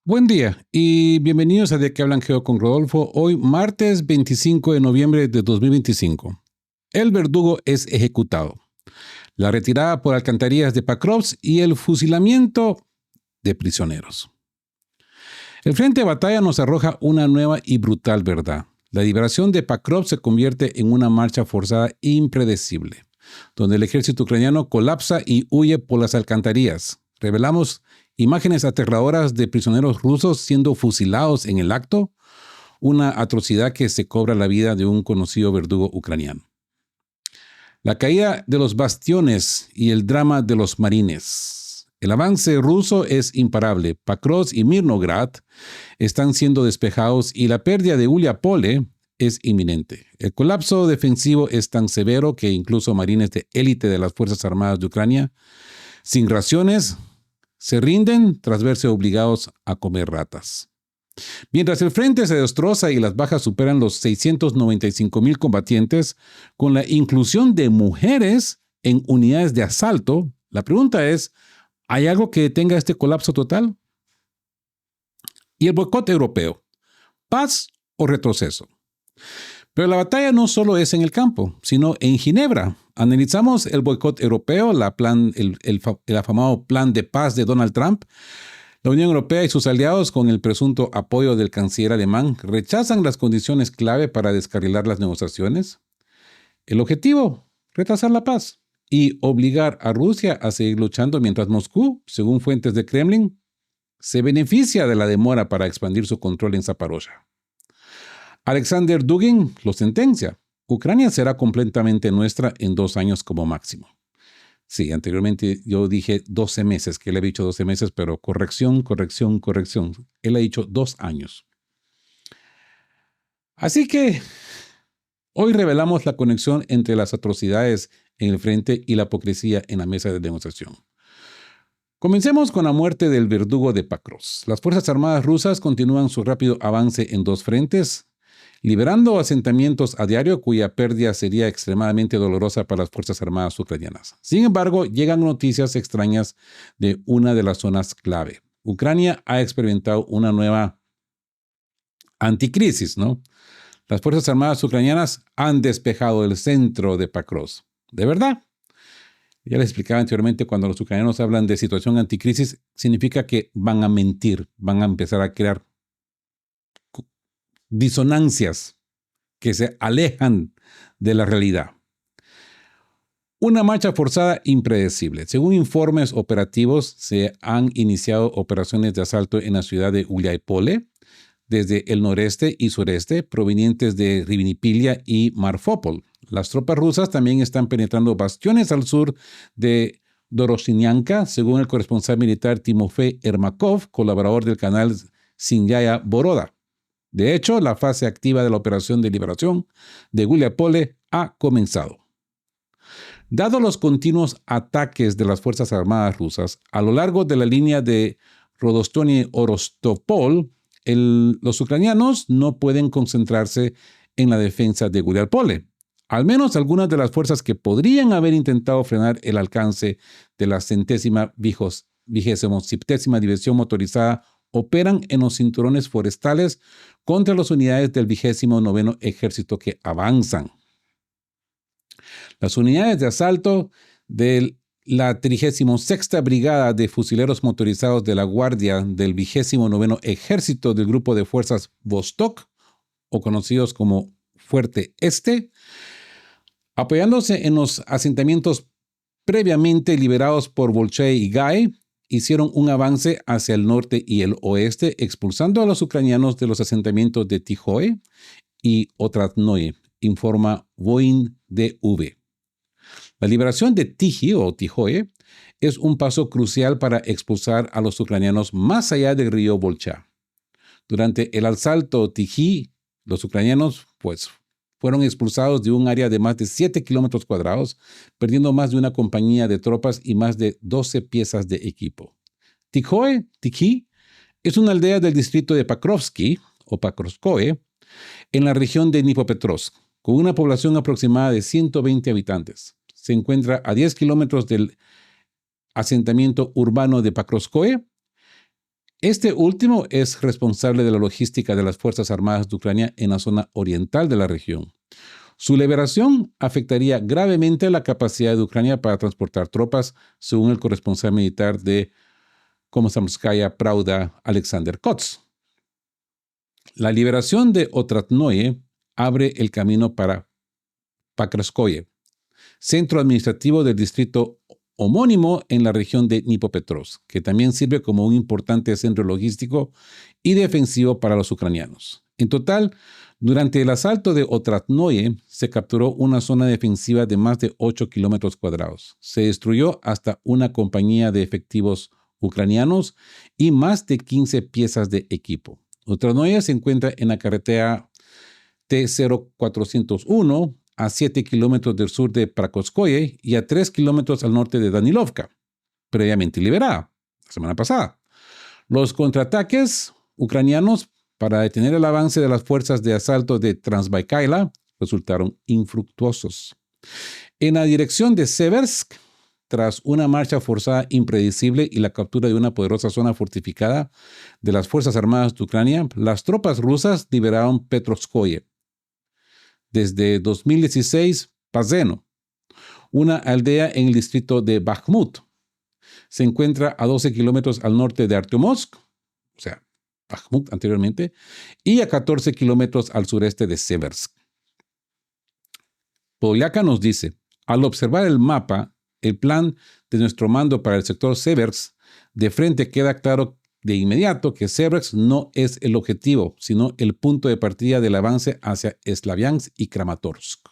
Buen día y bienvenidos a De qué hablan Geo con Rodolfo. Hoy, martes 25 de noviembre de 2025. El verdugo es ejecutado. La retirada por alcantarillas de Pakrovsk y el fusilamiento de prisioneros. El frente de batalla nos arroja una nueva y brutal verdad. La liberación de Pakrovsk se convierte en una marcha forzada impredecible, donde el ejército ucraniano colapsa y huye por las alcantarillas. Revelamos imágenes aterradoras de prisioneros rusos siendo fusilados en el acto, una atrocidad que se cobra la vida de un conocido verdugo ucraniano. La caída de los bastiones y el drama de los marines. El avance ruso es imparable. Pakrovsk y Mirnograd están siendo despejados y la pérdida de Uliápole es inminente. El colapso defensivo es tan severo que incluso marines de élite de las Fuerzas Armadas de Ucrania, sin raciones, se rinden tras verse obligados a comer ratas. Mientras el frente se destroza y las bajas superan los 695,000 combatientes, con la inclusión de mujeres en unidades de asalto, la pregunta es, ¿hay algo que detenga este colapso total? Y el boicot europeo, ¿paz o retroceso? Pero la batalla no solo es en el campo, sino en Ginebra. Analizamos el boicot europeo, el afamado plan de paz de Donald Trump. La Unión Europea y sus aliados, con el presunto apoyo del canciller alemán, rechazan las condiciones clave para descarrilar las negociaciones. El objetivo, retrasar la paz y obligar a Rusia a seguir luchando mientras Moscú, según fuentes de Kremlin, se beneficia de la demora para expandir su control en Zaporozhia. Alexander Dugin lo sentencia. Ucrania será completamente nuestra en 2 años como máximo. Sí, anteriormente yo dije 12 meses, que él había dicho 12 meses, pero corrección. Él ha dicho 2 años. Así que hoy revelamos la conexión entre las atrocidades en el frente y la hipocresía en la mesa de negociación. Comencemos con la muerte del verdugo de Pakrovsk. Las Fuerzas Armadas rusas continúan su rápido avance en 2 frentes, liberando asentamientos a diario cuya pérdida sería extremadamente dolorosa para las Fuerzas Armadas ucranianas. Sin embargo, llegan noticias extrañas de una de las zonas clave. Ucrania ha experimentado una nueva anticrisis, ¿no? Las Fuerzas Armadas ucranianas han despejado el centro de Pakrovsk. ¿De verdad? Ya les explicaba anteriormente, cuando los ucranianos hablan de situación anticrisis, significa que van a mentir, van a empezar a crear disonancias que se alejan de la realidad. Una marcha forzada impredecible. Según informes operativos, se han iniciado operaciones de asalto en la ciudad de Uliápole desde el noreste y sureste, provenientes de Rivnipilia y Marfopol. Las tropas rusas también están penetrando bastiones al sur de Doroshinyanka, según el corresponsal militar Timofey Ermakov, colaborador del canal Sinyaya Boroda. De hecho, la fase activa de la operación de liberación de Uliápole ha comenzado. Dado los continuos ataques de las Fuerzas Armadas rusas a lo largo de la línea de Rodostony-Orostopol, los ucranianos no pueden concentrarse en la defensa de Uliápole. Al menos algunas de las fuerzas que podrían haber intentado frenar el alcance de la 27ª División Motorizada operan en los cinturones forestales contra las unidades del 29º Ejército que avanzan. Las unidades de asalto de la 36ª Brigada de Fusileros Motorizados de la Guardia del 29º Ejército del Grupo de Fuerzas Vostok, o conocidos como Fuerte Este, apoyándose en los asentamientos previamente liberados por Bolchae y Gai, hicieron un avance hacia el norte y el oeste, expulsando a los ucranianos de los asentamientos de Tijoe y Otradnoye, informa Voin DV. La liberación de Tiji o Tijoe es un paso crucial para expulsar a los ucranianos más allá del río Volcha. Durante el asalto Tiji, los ucranianos fueron expulsados de un área de más de 7 kilómetros cuadrados, perdiendo más de una compañía de tropas y más de 12 piezas de equipo. Tiji, es una aldea del distrito de Pakrovsky o Pakrovskoe, en la región de Dnipropetrovsk, con una población aproximada de 120 habitantes. Se encuentra a 10 kilómetros del asentamiento urbano de Pakrovskoe Este último es responsable de la logística de las Fuerzas Armadas de Ucrania en la zona oriental de la región. Su liberación afectaría gravemente la capacidad de Ucrania para transportar tropas, según el corresponsal militar de Komsomolskaya Pravda, Alexander Kots. La liberación de Otradnoye abre el camino para Pakrovskoye, centro administrativo del distrito homónimo en la región de Dnipropetrovsk, que también sirve como un importante centro logístico y defensivo para los ucranianos. En total, durante el asalto de Otradnoye se capturó una zona defensiva de más de 8 kilómetros cuadrados. Se destruyó hasta una compañía de efectivos ucranianos y más de 15 piezas de equipo. Otradnoye se encuentra en la carretera T-0401 a 7 kilómetros del sur de Pakrovskoye y a 3 kilómetros al norte de Danilovka, previamente liberada la semana pasada. Los contraataques ucranianos para detener el avance de las fuerzas de asalto de Transbaikala resultaron infructuosos. En la dirección de Seversk, tras una marcha forzada impredecible y la captura de una poderosa zona fortificada de las Fuerzas Armadas de Ucrania, las tropas rusas liberaron Petrovskoye. Desde 2016, Pazeno, una aldea en el distrito de Bakhmut, se encuentra a 12 kilómetros al norte de Artyomovsk, o sea, Bakhmut anteriormente, y a 14 kilómetros al sureste de Seversk. Podoliaka nos dice, al observar el mapa, el plan de nuestro mando para el sector Seversk, de frente queda claro de inmediato que Seversk no es el objetivo, sino el punto de partida del avance hacia Slaviansk y Kramatorsk,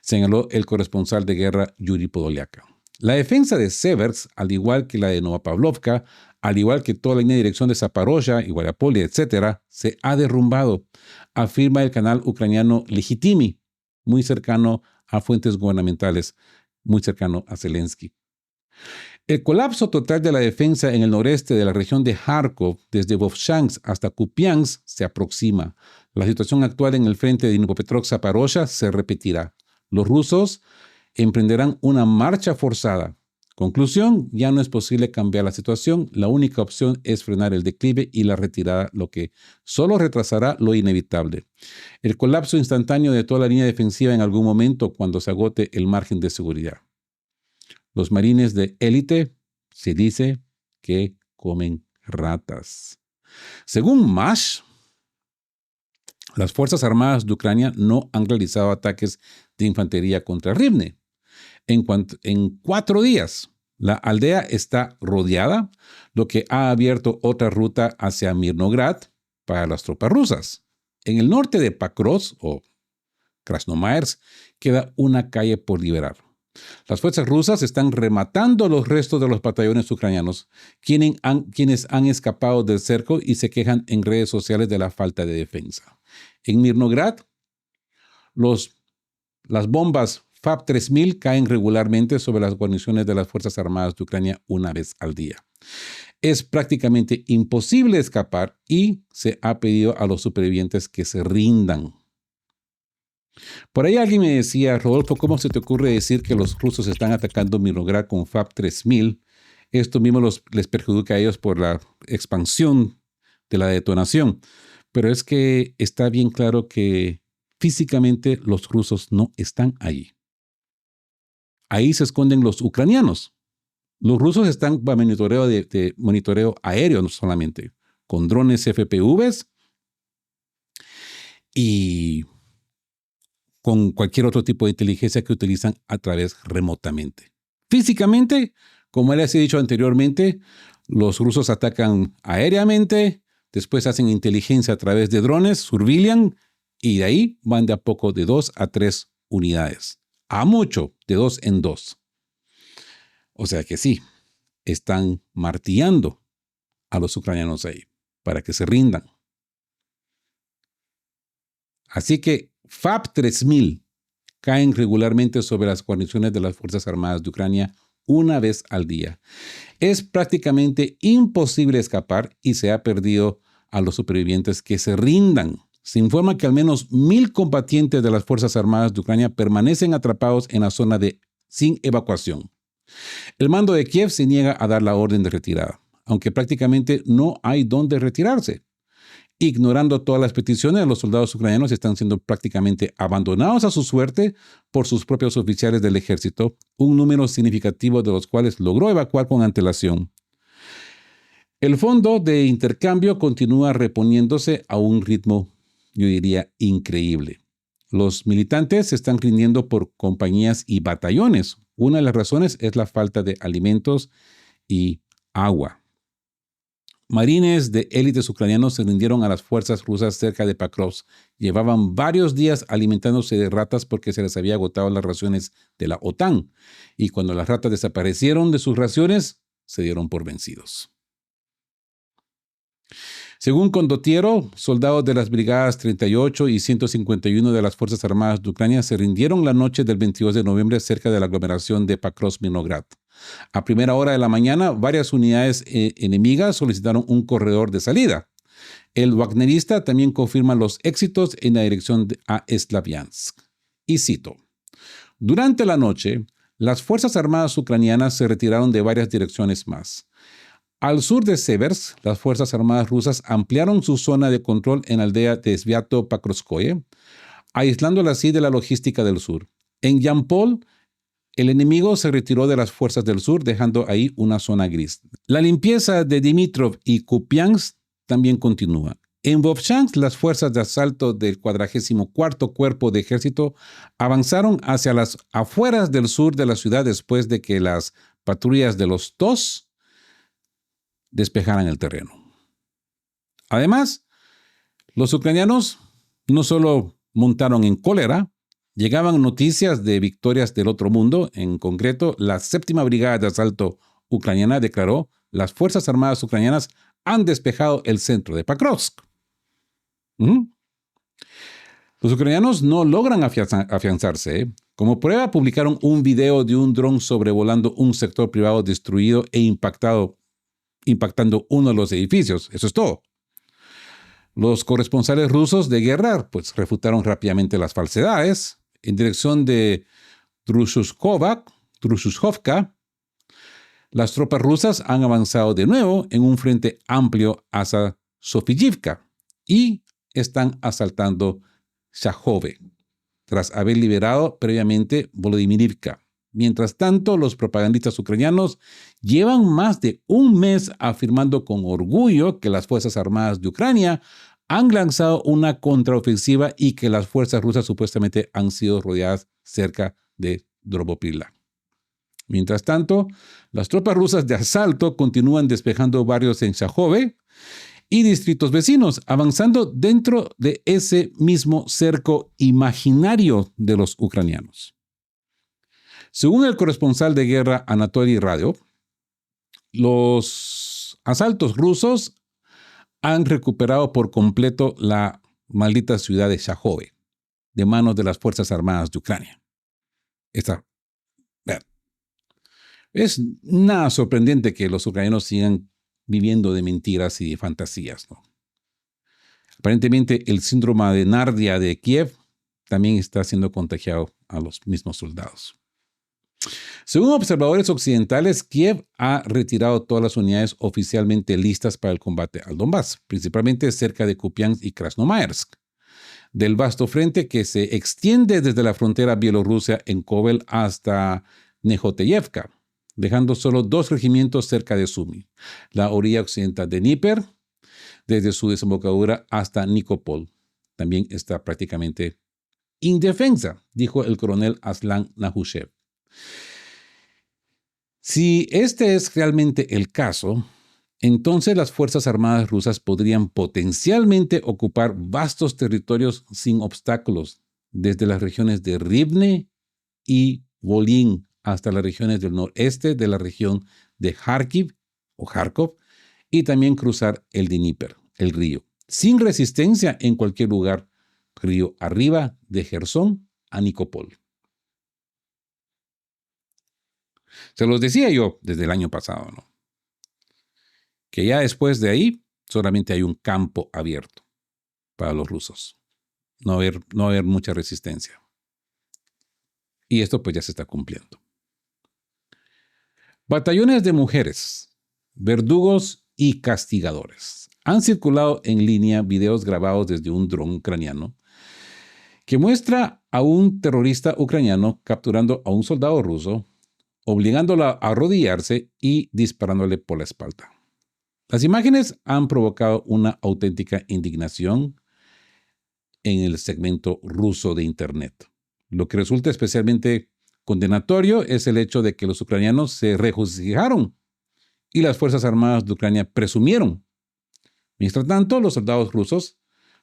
señaló el corresponsal de guerra Yuri Podoliaka. La defensa de Seversk, al igual que la de Novopavlovka, al igual que toda la línea de dirección de Zaporozhia y Guariapoli, etc., se ha derrumbado, afirma el canal ucraniano Legitimi, muy cercano a fuentes gubernamentales, muy cercano a Zelensky. El colapso total de la defensa en el noreste de la región de Kharkov, desde Vovchansk hasta Kupiansk, se aproxima. La situación actual en el frente de Dnipropetrovsk-Zaporozhia se repetirá. Los rusos emprenderán una marcha forzada. Conclusión, ya no es posible cambiar la situación. La única opción es frenar el declive y la retirada, lo que solo retrasará lo inevitable. El colapso instantáneo de toda la línea defensiva en algún momento cuando se agote el margen de seguridad. Los marines de élite se dice que comen ratas. Según Mash, las Fuerzas Armadas de Ucrania no han realizado ataques de infantería contra Rivne. En 4 días, la aldea está rodeada, lo que ha abierto otra ruta hacia Mirnograd para las tropas rusas. En el norte de Pakrovsk o Krasnomaersk queda una calle por liberar. Las fuerzas rusas están rematando los restos de los batallones ucranianos, quienes han escapado del cerco y se quejan en redes sociales de la falta de defensa. En Mirnograd, las bombas FAB-3000 caen regularmente sobre las guarniciones de las Fuerzas Armadas de Ucrania una vez al día. Es prácticamente imposible escapar y se ha pedido a los supervivientes que se rindan. Por ahí alguien me decía, Rodolfo, ¿cómo se te ocurre decir que los rusos están atacando Mirnograd con FAB-3000? Esto mismo les perjudica a ellos por la expansión de la detonación. Pero es que está bien claro que físicamente los rusos no están allí. Ahí se esconden los ucranianos. Los rusos están bajo monitoreo de monitoreo aéreo no solamente, con drones FPVs y con cualquier otro tipo de inteligencia que utilizan a través remotamente. Físicamente, como les he dicho anteriormente, los rusos atacan aéreamente, después hacen inteligencia a través de drones, surveillan, y de ahí van de a poco de 2 a 3 unidades. A mucho, de 2 en 2. O sea que sí, están martillando a los ucranianos ahí para que se rindan. Así que FAB-3000 caen regularmente sobre las guarniciones de las Fuerzas Armadas de Ucrania una vez al día. Es prácticamente imposible escapar y se ha perdido a los supervivientes que se rindan. Se informa que al menos 1,000 combatientes de las Fuerzas Armadas de Ucrania permanecen atrapados en la zona sin evacuación. El mando de Kiev se niega a dar la orden de retirada. aunque prácticamente no hay dónde retirarse. Ignorando todas las peticiones, los soldados ucranianos están siendo prácticamente abandonados a su suerte por sus propios oficiales del ejército, un número significativo de los cuales logró evacuar con antelación. El fondo de intercambio continúa reponiéndose a un ritmo, yo diría, increíble. Los militantes se están rindiendo por compañías y batallones. Una de las razones es la falta de alimentos y agua. Marines de élites ucranianos se rindieron a las fuerzas rusas cerca de Pakrovsk. Llevaban varios días alimentándose de ratas porque se les había agotado las raciones de la OTAN. Y cuando las ratas desaparecieron de sus raciones, se dieron por vencidos. Según Condottiero, soldados de las brigadas 38 y 151 de las Fuerzas Armadas de Ucrania se rindieron la noche del 22 de noviembre cerca de la aglomeración de Pakrovsk-Mirnograd. A primera hora de la mañana, varias unidades enemigas solicitaron un corredor de salida. El wagnerista también confirma los éxitos en la dirección a Slaviansk. Y cito: durante la noche, las Fuerzas Armadas ucranianas se retiraron de varias direcciones más. Al sur de Seversk, las Fuerzas Armadas rusas ampliaron su zona de control en la aldea de Sviato-Pakrovskoye, aislándola así de la logística del sur. En Yampol, el enemigo se retiró de las fuerzas del sur, dejando ahí una zona gris. La limpieza de Dimitrov y Kupiansk también continúa. En Vovchansk, las fuerzas de asalto del 44º Cuerpo de Ejército avanzaron hacia las afueras del sur de la ciudad después de que las patrullas de los TOS despejaran el terreno. Además, los ucranianos no solo montaron en cólera, llegaban noticias de victorias del otro mundo. En concreto, la 7ª Brigada de Asalto ucraniana declaró: las Fuerzas Armadas ucranianas han despejado el centro de Pakrovsk. Los ucranianos no logran afianzarse. Como prueba, publicaron un video de un dron sobrevolando un sector privado destruido e impactando uno de los edificios. Eso es todo. Los corresponsales rusos de guerra refutaron rápidamente las falsedades. En dirección de Druzhkovka, las tropas rusas han avanzado de nuevo en un frente amplio hacia Sofiyivka y están asaltando Shahove, tras haber liberado previamente Volodymyrivka. Mientras tanto, los propagandistas ucranianos llevan más de un mes afirmando con orgullo que las Fuerzas Armadas de Ucrania han lanzado una contraofensiva y que las fuerzas rusas supuestamente han sido rodeadas cerca de Drobopila. Mientras tanto, las tropas rusas de asalto continúan despejando barrios en Shahove y distritos vecinos, avanzando dentro de ese mismo cerco imaginario de los ucranianos. Según el corresponsal de guerra Anatoly Radyo, los asaltos rusos han recuperado por completo la maldita ciudad de Shahove de manos de las Fuerzas Armadas de Ucrania. Es nada sorprendente que los ucranianos sigan viviendo de mentiras y de fantasías, ¿no? Aparentemente, el síndrome de Nardia de Kiev también está siendo contagiado a los mismos soldados. Según observadores occidentales, Kiev ha retirado todas las unidades oficialmente listas para el combate al Donbass, principalmente cerca de Kupiansk y Krasnoyarsk, del vasto frente que se extiende desde la frontera bielorrusa en Kovel hasta Nehoteyevka, dejando solo 2 regimientos cerca de Sumy, la orilla occidental de Dnieper, desde su desembocadura hasta Nikopol. También está prácticamente indefensa, dijo el coronel Aslan Nahushev. Si este es realmente el caso, entonces las Fuerzas Armadas rusas podrían potencialmente ocupar vastos territorios sin obstáculos, desde las regiones de Rivne y Volyn hasta las regiones del noreste de la región de Kharkiv o Kharkov, y también cruzar el Dnieper, el río, sin resistencia en cualquier lugar, río arriba de Jersón a Nikopol. Se los decía yo desde el año pasado, ¿no? Que ya después de ahí solamente hay un campo abierto para los rusos. No haber mucha resistencia. Y esto pues ya se está cumpliendo. Batallones de mujeres verdugos y castigadores. Han circulado en línea videos grabados desde un dron ucraniano que muestra a un terrorista ucraniano capturando a un soldado ruso, obligándolo a arrodillarse y disparándole por la espalda. Las imágenes han provocado una auténtica indignación en el segmento ruso de Internet. Lo que resulta especialmente condenatorio es el hecho de que los ucranianos se regocijaron y las Fuerzas Armadas de Ucrania presumieron. Mientras tanto, los soldados rusos,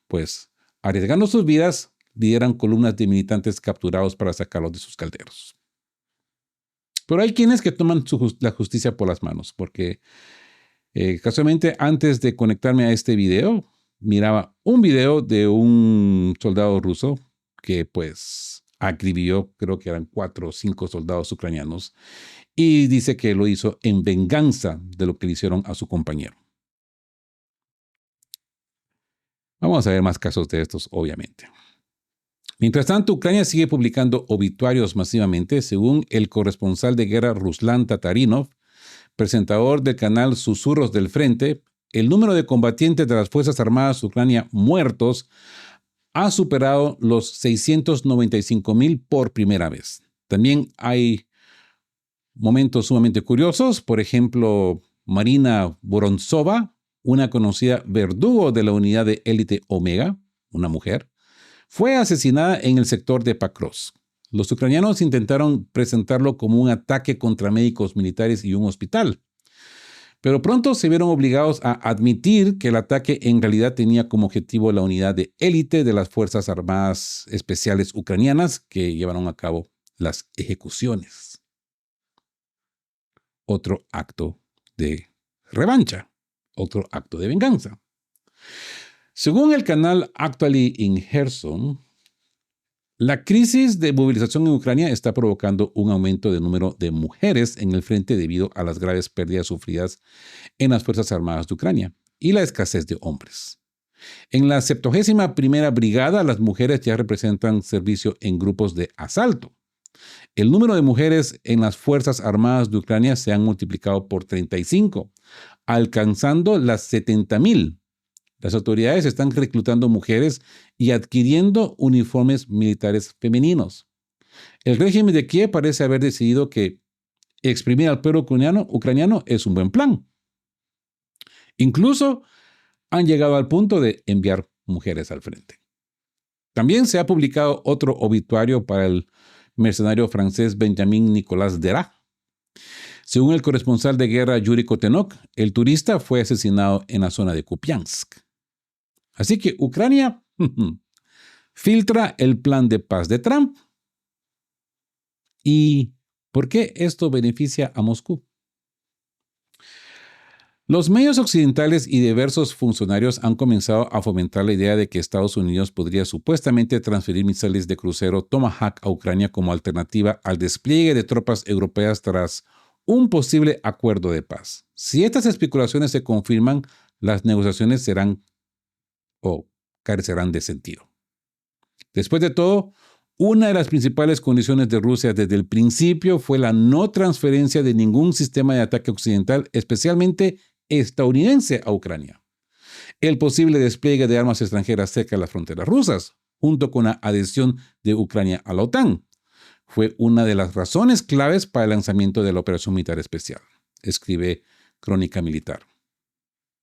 pues, arriesgando sus vidas, lideran columnas de militantes capturados para sacarlos de sus calderos. Pero hay quienes que toman la justicia por las manos, porque casualmente antes de conectarme a este video, miraba un video de un soldado ruso que pues acribilló, creo que eran 4 o 5 soldados ucranianos, y dice que lo hizo en venganza de lo que le hicieron a su compañero. Vamos a ver más casos de estos, obviamente. Mientras tanto, Ucrania sigue publicando obituarios masivamente, según el corresponsal de guerra Ruslan Tatarinov, presentador del canal Susurros del Frente. El número de combatientes de las Fuerzas Armadas de Ucrania muertos ha superado los 695,000 por primera vez. También hay momentos sumamente curiosos. Por ejemplo, Marina Vorontsova, una conocida verdugo de la unidad de élite Omega, una mujer, fue asesinada en el sector de Pakrovsk. Los ucranianos intentaron presentarlo como un ataque contra médicos militares y un hospital, pero pronto se vieron obligados a admitir que el ataque en realidad tenía como objetivo la unidad de élite de las Fuerzas Armadas Especiales Ucranianas que llevaron a cabo las ejecuciones. Otro acto de revancha, otro acto de venganza. Según el canal Actually in Kherson, la crisis de movilización en Ucrania está provocando un aumento del número de mujeres en el frente debido a las graves pérdidas sufridas en las Fuerzas Armadas de Ucrania y la escasez de hombres. En la 71ª Brigada, las mujeres ya representan servicio en grupos de asalto. El número de mujeres en las Fuerzas Armadas de Ucrania se han multiplicado por 35, alcanzando las 70,000. Las autoridades están reclutando mujeres y adquiriendo uniformes militares femeninos. El régimen de Kiev parece haber decidido que exprimir al pueblo ucraniano es un buen plan. Incluso han llegado al punto de enviar mujeres al frente. También se ha publicado otro obituario para el mercenario francés Benjamin Nicolas Derac. Según el corresponsal de guerra Yuri Kotenok, el turista fue asesinado en la zona de Kupiansk. Así que Ucrania filtra el plan de paz de Trump. ¿Y por qué esto beneficia a Moscú? Los medios occidentales y diversos funcionarios han comenzado a fomentar la idea de que Estados Unidos podría supuestamente transferir misiles de crucero Tomahawk a Ucrania como alternativa al despliegue de tropas europeas tras un posible acuerdo de paz. Si estas especulaciones se confirman, las negociaciones serán o carecerán de sentido. Después de todo, una de las principales condiciones de Rusia desde el principio fue la no transferencia de ningún sistema de ataque occidental, especialmente estadounidense, a Ucrania. El posible despliegue de armas extranjeras cerca de las fronteras rusas, junto con la adhesión de Ucrania a la OTAN, fue una de las razones claves para el lanzamiento de la operación militar especial, escribe Crónica Militar,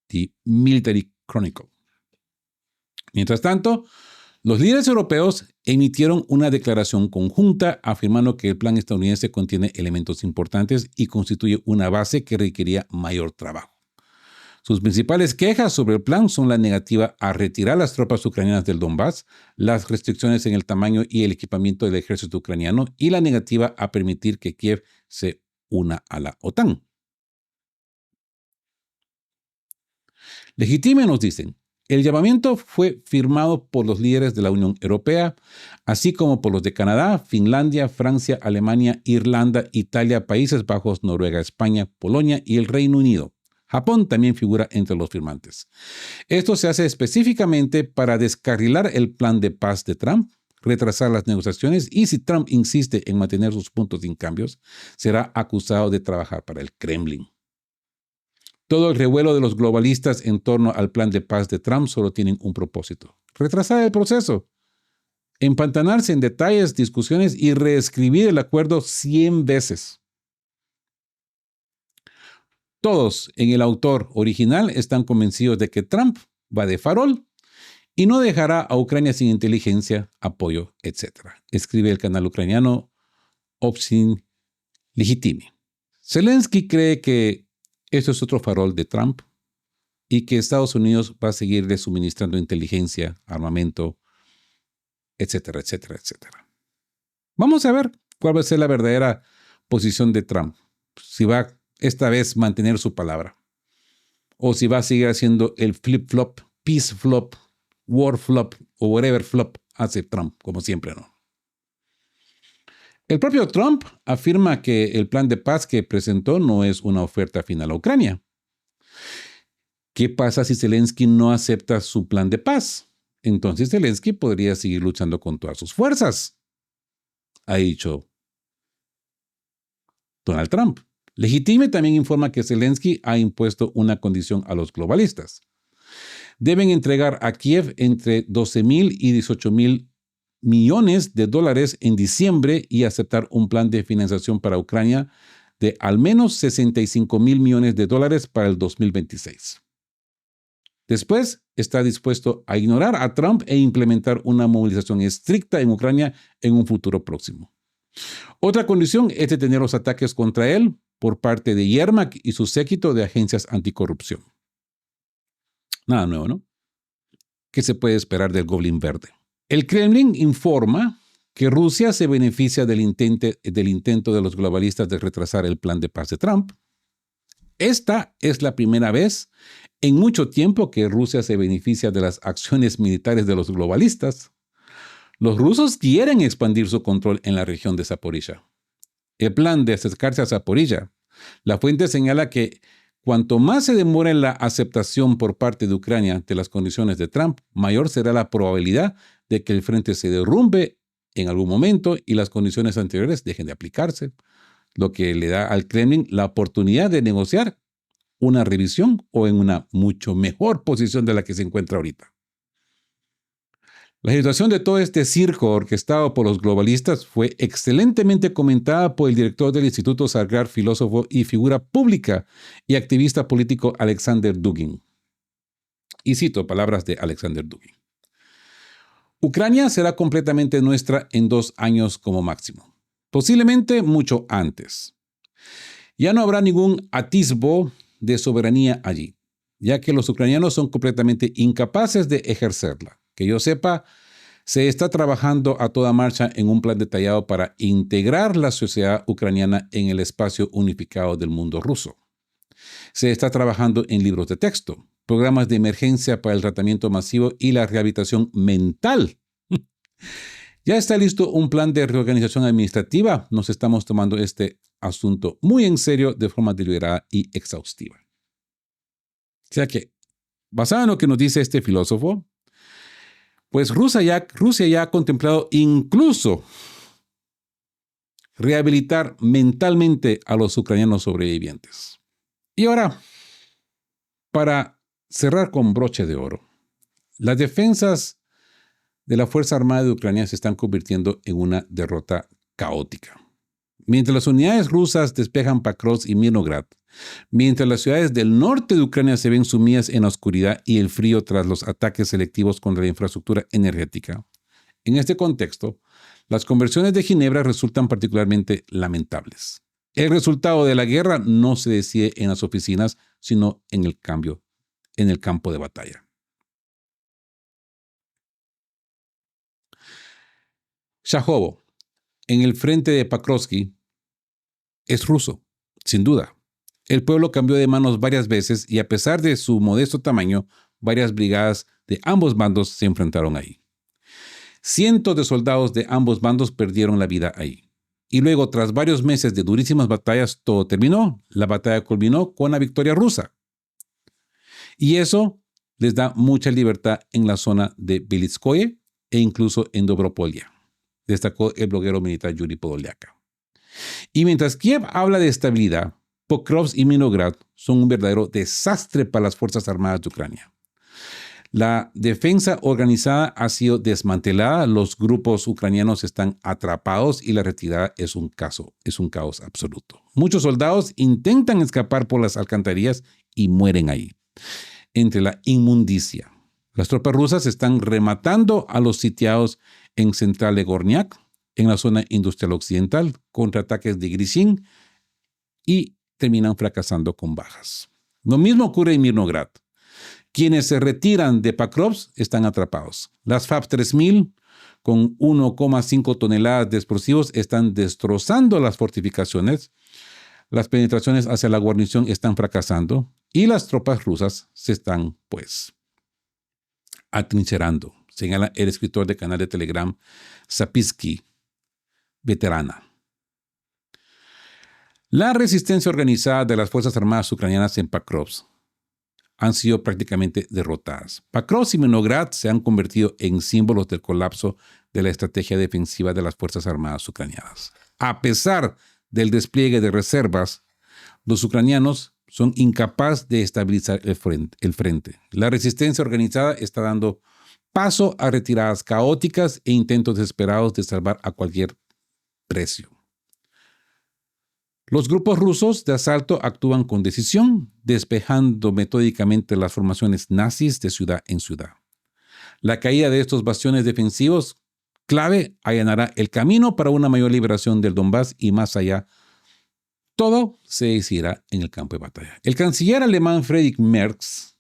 The Military Chronicle. Mientras tanto, los líderes europeos emitieron una declaración conjunta afirmando que el plan estadounidense contiene elementos importantes y constituye una base que requería mayor trabajo. Sus principales quejas sobre el plan son la negativa a retirar las tropas ucranianas del Donbass, las restricciones en el tamaño y el equipamiento del ejército ucraniano y la negativa a permitir que Kiev se una a la OTAN. Legitime, nos dicen. El llamamiento fue firmado por los líderes de la Unión Europea, así como por los de Canadá, Finlandia, Francia, Alemania, Irlanda, Italia, Países Bajos, Noruega, España, Polonia y el Reino Unido. Japón también figura entre los firmantes. Esto se hace específicamente para descarrilar el plan de paz de Trump, retrasar las negociaciones y si Trump insiste en mantener sus puntos sin cambios, será acusado de trabajar para el Kremlin. Todo el revuelo de los globalistas en torno al plan de paz de Trump solo tienen un propósito: retrasar el proceso, empantanarse en detalles, discusiones y reescribir el acuerdo 100 veces. Todos en el autor original están convencidos de que Trump va de farol y no dejará a Ucrania sin inteligencia, apoyo, etc. Escribe el canal ucraniano Opsin Legitime. Zelensky cree que esto es otro farol de Trump y que Estados Unidos va a seguirle suministrando inteligencia, armamento, etcétera, etcétera, etcétera. Vamos a ver cuál va a ser la verdadera posición de Trump. Si va esta vez mantener su palabra o si va a seguir haciendo el flip-flop, peace-flop, war-flop o whatever flop hace Trump, como siempre, ¿no? El propio Trump afirma que el plan de paz que presentó no es una oferta final a Ucrania. ¿Qué pasa si Zelensky no acepta su plan de paz? Entonces Zelensky podría seguir luchando con todas sus fuerzas, ha dicho Donald Trump. Legitime también informa que Zelensky ha impuesto una condición a los globalistas. Deben entregar a Kiev entre 12,000 y 18,000 millones de dólares en diciembre y aceptar un plan de financiación para Ucrania de al menos 65,000 millones de dólares para el 2026. Después, está dispuesto a ignorar a Trump e implementar una movilización estricta en Ucrania en un futuro próximo. Otra condición es detener los ataques contra él por parte de Yermak y su séquito de agencias anticorrupción. Nada nuevo, ¿no? ¿Qué se puede esperar del Goblin Verde? El Kremlin informa que Rusia se beneficia del intento de los globalistas de retrasar el plan de paz de Trump. Esta es la primera vez en mucho tiempo que Rusia se beneficia de las acciones militares de los globalistas. Los rusos quieren expandir su control en la región de Zaporizhia. El plan de acercarse a Zaporizhia. La fuente señala que cuanto más se demore la aceptación por parte de Ucrania de las condiciones de Trump, mayor será la probabilidad de que el frente se derrumbe en algún momento y las condiciones anteriores dejen de aplicarse, lo que le da al Kremlin la oportunidad de negociar una revisión o en una mucho mejor posición de la que se encuentra ahorita. La situación de todo este circo orquestado por los globalistas fue excelentemente comentada por el director del Instituto Sagrar, filósofo y figura pública y activista político Alexander Dugin. Y cito palabras de Alexander Dugin. Ucrania será completamente nuestra en 2 años como máximo, posiblemente mucho antes. Ya no habrá ningún atisbo de soberanía allí, ya que los ucranianos son completamente incapaces de ejercerla. Que yo sepa, se está trabajando a toda marcha en un plan detallado para integrar la sociedad ucraniana en el espacio unificado del mundo ruso. Se está trabajando en libros de texto, programas de emergencia para el tratamiento masivo y la rehabilitación mental. Ya está listo un plan de reorganización administrativa. Nos estamos tomando este asunto muy en serio de forma deliberada y exhaustiva. O sea que, basado en lo que nos dice este filósofo, pues Rusia ya ha contemplado incluso rehabilitar mentalmente a los ucranianos sobrevivientes. Y ahora, para cerrar con broche de oro, las defensas de la Fuerza Armada de Ucrania se están convirtiendo en una derrota caótica. Mientras las unidades rusas despejan Pakrovsk y Mirnograd, mientras las ciudades del norte de Ucrania se ven sumidas en la oscuridad y el frío tras los ataques selectivos contra la infraestructura energética. En este contexto, las conversiones de Ginebra resultan particularmente lamentables. El resultado de la guerra no se decide en las oficinas, sino en el campo de batalla. Shahovo, en el frente de Pakrovsk, es ruso, sin duda. El pueblo cambió de manos varias veces y a pesar de su modesto tamaño, varias brigadas de ambos bandos se enfrentaron ahí. Cientos de soldados de ambos bandos perdieron la vida ahí. Y luego, tras varios meses de durísimas batallas, todo terminó. La batalla culminó con la victoria rusa. Y eso les da mucha libertad en la zona de Belitskoye e incluso en Dobropolia, destacó el bloguero militar Yuri Podolyaka. Y mientras Kiev habla de estabilidad, Pokrovsk y Minograd son un verdadero desastre para las Fuerzas Armadas de Ucrania. La defensa organizada ha sido desmantelada, los grupos ucranianos están atrapados y la retirada es un caos absoluto. Muchos soldados intentan escapar por las alcantarillas y mueren ahí, entre la inmundicia. Las tropas rusas están rematando a los sitiados en Central de Gorniak, en la zona industrial occidental, contra ataques de Grishin y terminan fracasando con bajas. Lo mismo ocurre en Mirnograd. Quienes se retiran de Pokrovsk están atrapados. Las FAB-3000, con 1,5 toneladas de explosivos, están destrozando las fortificaciones. Las penetraciones hacia la guarnición están fracasando y las tropas rusas se están, atrincherando, señala el escritor del canal de Telegram Sapitsky, veterana. La resistencia organizada de las Fuerzas Armadas ucranianas en Pokrovsk han sido prácticamente derrotadas. Pokrovsk y Minograd se han convertido en símbolos del colapso de la estrategia defensiva de las Fuerzas Armadas ucranianas. A pesar del despliegue de reservas, los ucranianos son incapaces de estabilizar el frente. La resistencia organizada está dando paso a retiradas caóticas e intentos desesperados de salvar a cualquier precio. Los grupos rusos de asalto actúan con decisión, despejando metódicamente las formaciones nazis de ciudad en ciudad. La caída de estos bastiones defensivos clave allanará el camino para una mayor liberación del Donbass y más allá. Todo se decidirá en el campo de batalla. El canciller alemán Friedrich Merz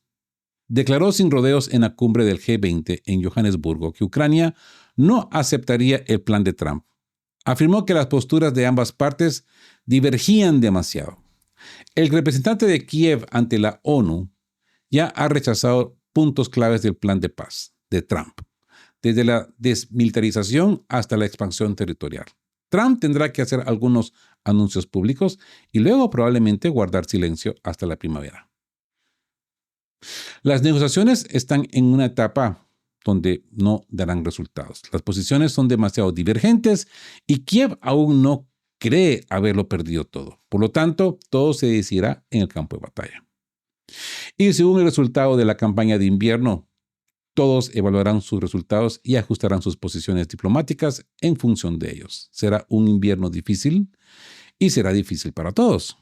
declaró sin rodeos en la cumbre del G20 en Johannesburgo que Ucrania no aceptaría el plan de Trump. Afirmó que las posturas de ambas partes divergían demasiado. El representante de Kiev ante la ONU ya ha rechazado puntos claves del plan de paz de Trump, desde la desmilitarización hasta la expansión territorial. Trump tendrá que hacer algunos anuncios públicos y luego probablemente guardar silencio hasta la primavera. Las negociaciones están en una etapa donde no darán resultados. Las posiciones son demasiado divergentes y Kiev aún no cree haberlo perdido todo. Por lo tanto, todo se decidirá en el campo de batalla. Y según el resultado de la campaña de invierno, todos evaluarán sus resultados y ajustarán sus posiciones diplomáticas en función de ellos. Será un invierno difícil y será difícil para todos.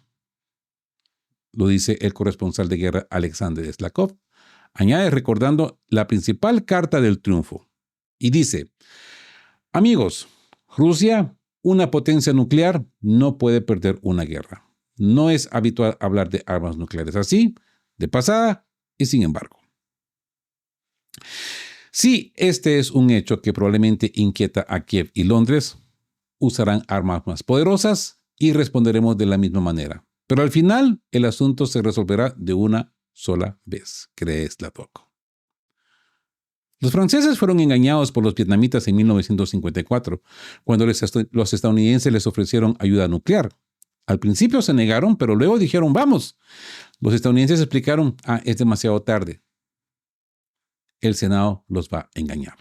Lo dice el corresponsal de guerra Alexander Slakov. Añade recordando la principal carta del triunfo. Y dice, amigos, Rusia, una potencia nuclear, no puede perder una guerra. No es habitual hablar de armas nucleares así, de pasada y sin embargo. Si este es un hecho que probablemente inquieta a Kiev y Londres, usarán armas más poderosas y responderemos de la misma manera. Pero al final, el asunto se resolverá de una sola vez, cree Slakov. Los franceses fueron engañados por los vietnamitas en 1954, cuando los estadounidenses les ofrecieron ayuda nuclear. Al principio se negaron, pero luego dijeron, vamos. Los estadounidenses explicaron, es demasiado tarde. El Senado los va a engañar.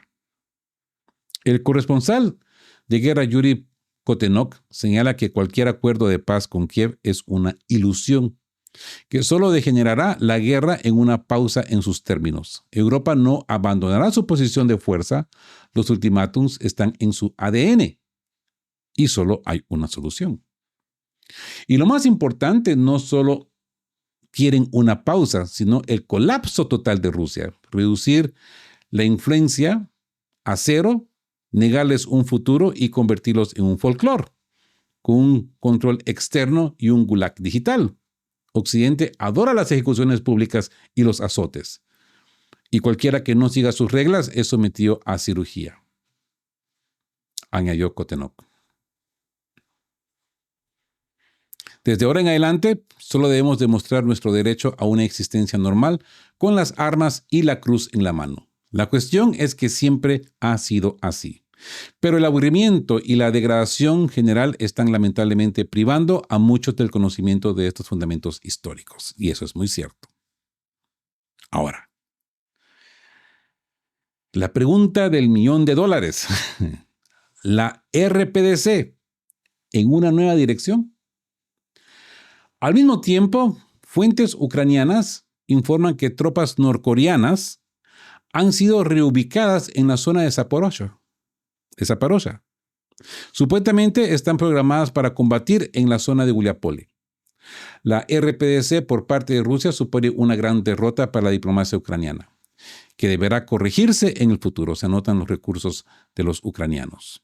El corresponsal de guerra Yuri Kotenok señala que cualquier acuerdo de paz con Kiev es una ilusión, que solo degenerará la guerra en una pausa en sus términos. Europa no abandonará su posición de fuerza, los ultimátums están en su ADN y solo hay una solución. Y lo más importante, no solo quieren una pausa, sino el colapso total de Rusia, reducir la influencia a cero, negarles un futuro y convertirlos en un folclore, con un control externo y un gulag digital. Occidente adora las ejecuciones públicas y los azotes, y cualquiera que no siga sus reglas es sometido a cirugía, añadió Kotenok. Desde ahora en adelante, solo debemos demostrar nuestro derecho a una existencia normal con las armas y la cruz en la mano. La cuestión es que siempre ha sido así. Pero el aburrimiento y la degradación general están lamentablemente privando a muchos del conocimiento de estos fundamentos históricos. Y eso es muy cierto. Ahora, la pregunta del $1.000.000. ¿La RPDC en una nueva dirección? Al mismo tiempo, fuentes ucranianas informan que tropas norcoreanas han sido reubicadas en la zona de Zaporozhye. Supuestamente están programadas para combatir en la zona de Guliápole. La RPDC por parte de Rusia supone una gran derrota para la diplomacia ucraniana, que deberá corregirse en el futuro. Se anotan los recursos de los ucranianos.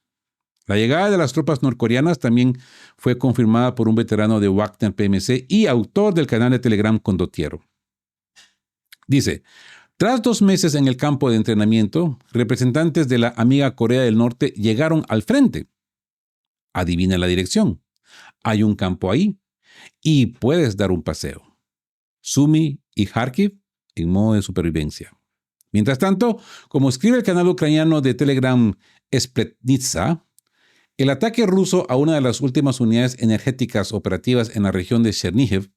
La llegada de las tropas norcoreanas también fue confirmada por un veterano de Wagner PMC y autor del canal de Telegram Condottiero. Dice, tras 2 meses en el campo de entrenamiento, representantes de la amiga Corea del Norte llegaron al frente. Adivina la dirección. Hay un campo ahí y puedes dar un paseo. Sumy y Kharkiv en modo de supervivencia. Mientras tanto, como escribe el canal ucraniano de Telegram Spletnitsa, el ataque ruso a una de las últimas unidades energéticas operativas en la región de Chernihiv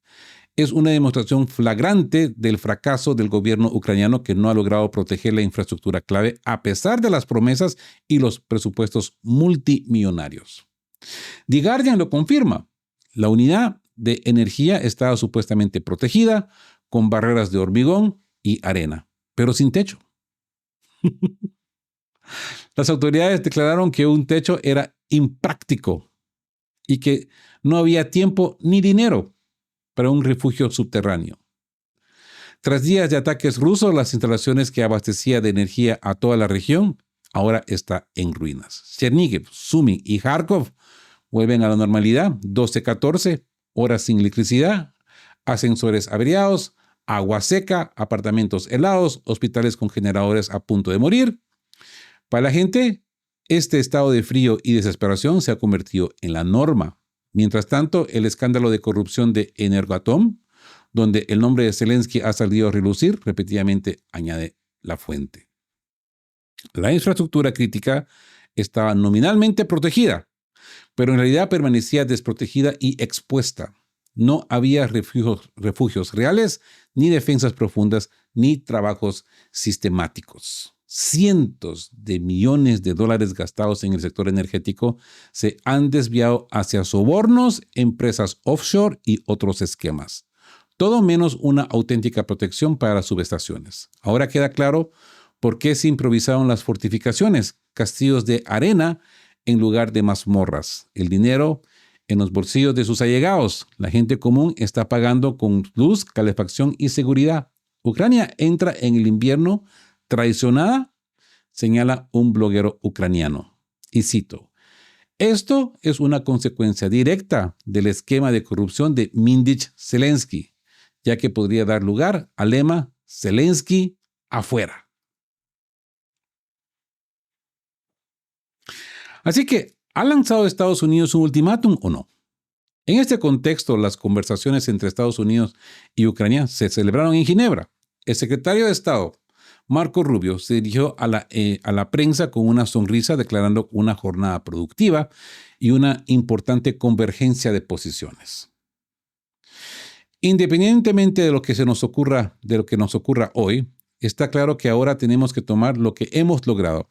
es una demostración flagrante del fracaso del gobierno ucraniano que no ha logrado proteger la infraestructura clave a pesar de las promesas y los presupuestos multimillonarios. The Guardian lo confirma. La unidad de energía estaba supuestamente protegida con barreras de hormigón y arena, pero sin techo. Las autoridades declararon que un techo era impráctico y que no había tiempo ni dinero para un refugio subterráneo. Tras días de ataques rusos, las instalaciones que abastecía de energía a toda la región ahora está en ruinas. Chernihiv, Sumy y Kharkov vuelven a la normalidad, 12-14 horas sin electricidad, ascensores averiados, agua seca, apartamentos helados, hospitales con generadores a punto de morir. Para la gente, este estado de frío y desesperación se ha convertido en la norma. Mientras tanto, el escándalo de corrupción de Energoatom, donde el nombre de Zelensky ha salido a relucir, repetidamente añade la fuente. La infraestructura crítica estaba nominalmente protegida, pero en realidad permanecía desprotegida y expuesta. No había refugios reales, ni defensas profundas, ni trabajos sistemáticos. Cientos de millones de dólares gastados en el sector energético se han desviado hacia sobornos, empresas offshore y otros esquemas. Todo menos una auténtica protección para las subestaciones. Ahora queda claro por qué se improvisaron las fortificaciones, castillos de arena en lugar de mazmorras. El dinero en los bolsillos de sus allegados. La gente común está pagando con luz, calefacción y seguridad. Ucrania entra en el invierno traicionada, señala un bloguero ucraniano. Y cito, esto es una consecuencia directa del esquema de corrupción de Mindich-Zelensky, ya que podría dar lugar al lema Zelensky afuera. Así que, ¿ha lanzado Estados Unidos un ultimátum o no? En este contexto, las conversaciones entre Estados Unidos y Ucrania se celebraron en Ginebra. El secretario de Estado, Marco Rubio, se dirigió a la prensa con una sonrisa declarando una jornada productiva y una importante convergencia de posiciones. Independientemente de lo que nos ocurra hoy, está claro que ahora tenemos que tomar lo que hemos logrado.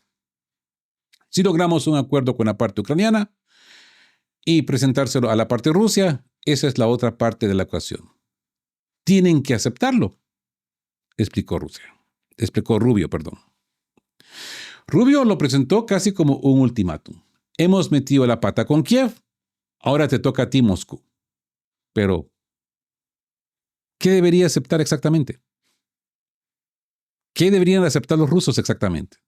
Si logramos un acuerdo con la parte ucraniana y presentárselo a la parte rusa, esa es la otra parte de la ecuación. Tienen que aceptarlo, explicó Rubio. Rubio lo presentó casi como un ultimátum. Hemos metido la pata con Kiev, ahora te toca a ti, Moscú. Pero, ¿qué debería aceptar exactamente? ¿Qué deberían aceptar los rusos exactamente?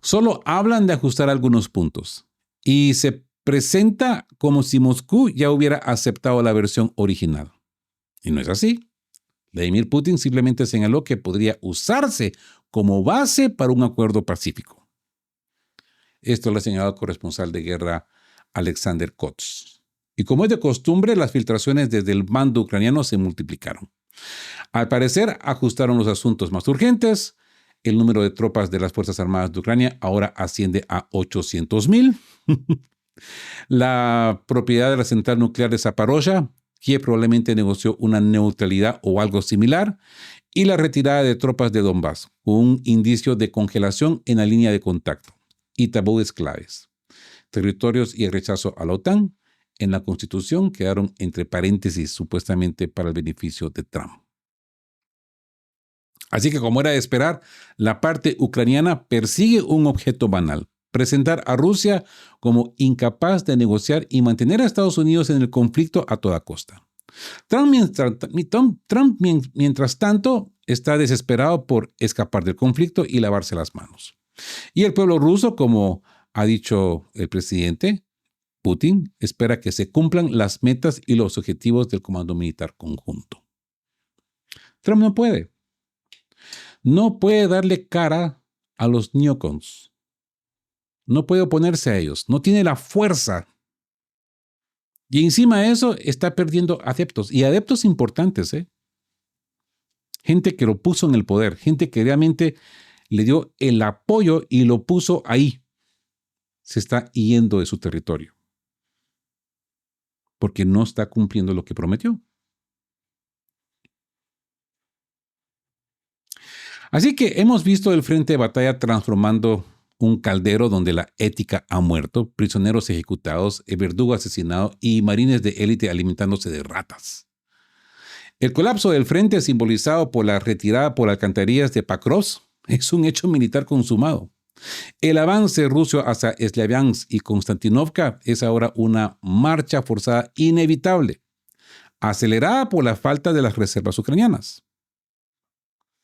Solo hablan de ajustar algunos puntos y se presenta como si Moscú ya hubiera aceptado la versión original. Y no es así. Vladimir Putin simplemente señaló que podría usarse como base para un acuerdo pacífico. Esto lo ha señalado el corresponsal de guerra Alexander Kots. Y como es de costumbre, las filtraciones desde el mando ucraniano se multiplicaron. Al parecer, ajustaron los asuntos más urgentes. El número de tropas de las Fuerzas Armadas de Ucrania ahora asciende a 800,000. La propiedad de la central nuclear de Zaporozhye, Kiev probablemente negoció una neutralidad o algo similar, y la retirada de tropas de Donbass, con un indicio de congelación en la línea de contacto, y tabúes claves, territorios y el rechazo a la OTAN, en la Constitución quedaron entre paréntesis supuestamente para el beneficio de Trump. Así que, como era de esperar, la parte ucraniana persigue un objeto banal: presentar a Rusia como incapaz de negociar y mantener a Estados Unidos en el conflicto a toda costa. Trump, mientras tanto, está desesperado por escapar del conflicto y lavarse las manos. Y el pueblo ruso, como ha dicho el presidente Putin, espera que se cumplan las metas y los objetivos del Comando Militar Conjunto. Trump no puede. No puede darle cara a los neocons. No puede oponerse a ellos. No tiene la fuerza. Y encima de eso está perdiendo adeptos. Y adeptos importantes, ¿eh? Gente que lo puso en el poder. Gente que realmente le dio el apoyo y lo puso ahí. Se está yendo de su territorio. Porque no está cumpliendo lo que prometió. Así que hemos visto el frente de batalla transformando un caldero donde la ética ha muerto, prisioneros ejecutados, el verdugo asesinado y marines de élite alimentándose de ratas. El colapso del frente, simbolizado por la retirada por alcantarillas de Pakrovsk, es un hecho militar consumado. El avance ruso hacia Slavyansk y Konstantinovka es ahora una marcha forzada inevitable, acelerada por la falta de las reservas ucranianas.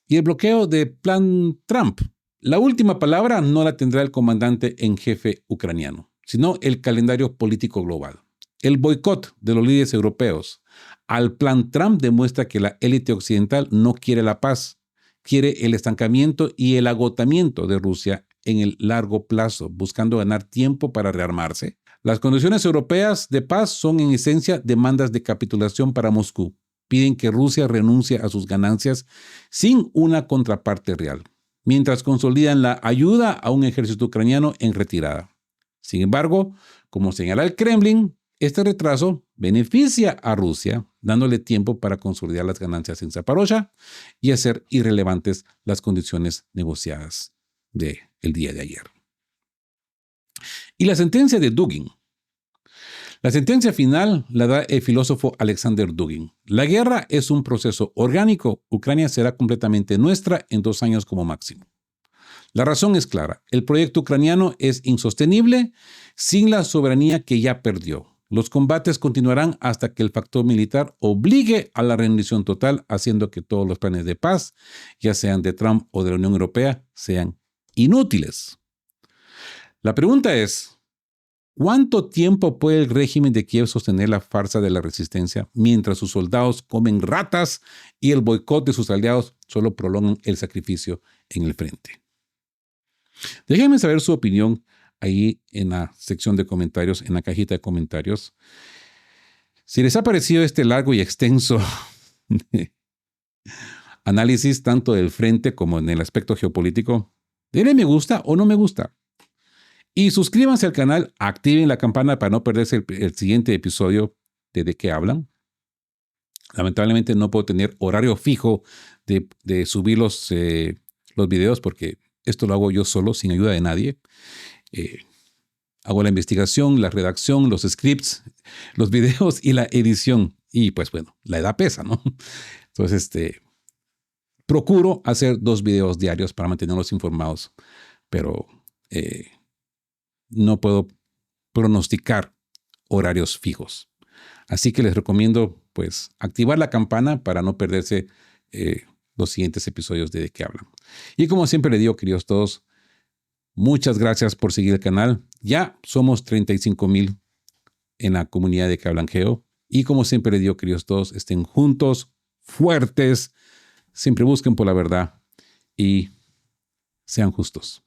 Y el bloqueo del plan Trump. La última palabra no la tendrá el comandante en jefe ucraniano, sino el calendario político global. El boicot de los líderes europeos al plan Trump demuestra que la élite occidental no quiere la paz, quiere el estancamiento y el agotamiento de Rusia en el largo plazo, buscando ganar tiempo para rearmarse. Las condiciones europeas de paz son en esencia demandas de capitulación para Moscú. Piden que Rusia renuncie a sus ganancias sin una contraparte real, mientras consolidan la ayuda a un ejército ucraniano en retirada. Sin embargo, como señala el Kremlin, este retraso beneficia a Rusia, dándole tiempo para consolidar las ganancias en Zaporozhia y hacer irrelevantes las condiciones negociadas del día de ayer. Y la sentencia de Dugin. La sentencia final la da el filósofo Alexander Dugin. La guerra es un proceso orgánico. Ucrania será completamente nuestra en 2 años como máximo. La razón es clara. El proyecto ucraniano es insostenible sin la soberanía que ya perdió. Los combates continuarán hasta que el factor militar obligue a la rendición total, haciendo que todos los planes de paz, ya sean de Trump o de la Unión Europea, sean inútiles. La pregunta es: ¿cuánto tiempo puede el régimen de Kiev sostener la farsa de la resistencia mientras sus soldados comen ratas y el boicot de sus aliados solo prolongan el sacrificio en el frente? Déjenme saber su opinión ahí en la sección de comentarios, en la cajita de comentarios. Si les ha parecido este largo y extenso análisis tanto del frente como en el aspecto geopolítico, denle me gusta o no me gusta. Y suscríbanse al canal, activen la campana para no perderse el siguiente episodio de qué hablan. Lamentablemente no puedo tener horario fijo de subir los videos porque esto lo hago yo solo, sin ayuda de nadie. Hago la investigación, la redacción, los scripts, los videos y la edición. Y pues bueno, la edad pesa, ¿no? Entonces, procuro hacer 2 videos diarios para mantenerlos informados, pero no puedo pronosticar horarios fijos. Así que les recomiendo, pues, activar la campana para no perderse los siguientes episodios de qué hablan. Y como siempre les digo, queridos todos, muchas gracias por seguir el canal. Ya somos 35,000 en la comunidad de que hablan Geo. Y como siempre les digo, queridos todos, estén juntos, fuertes, siempre busquen por la verdad y sean justos.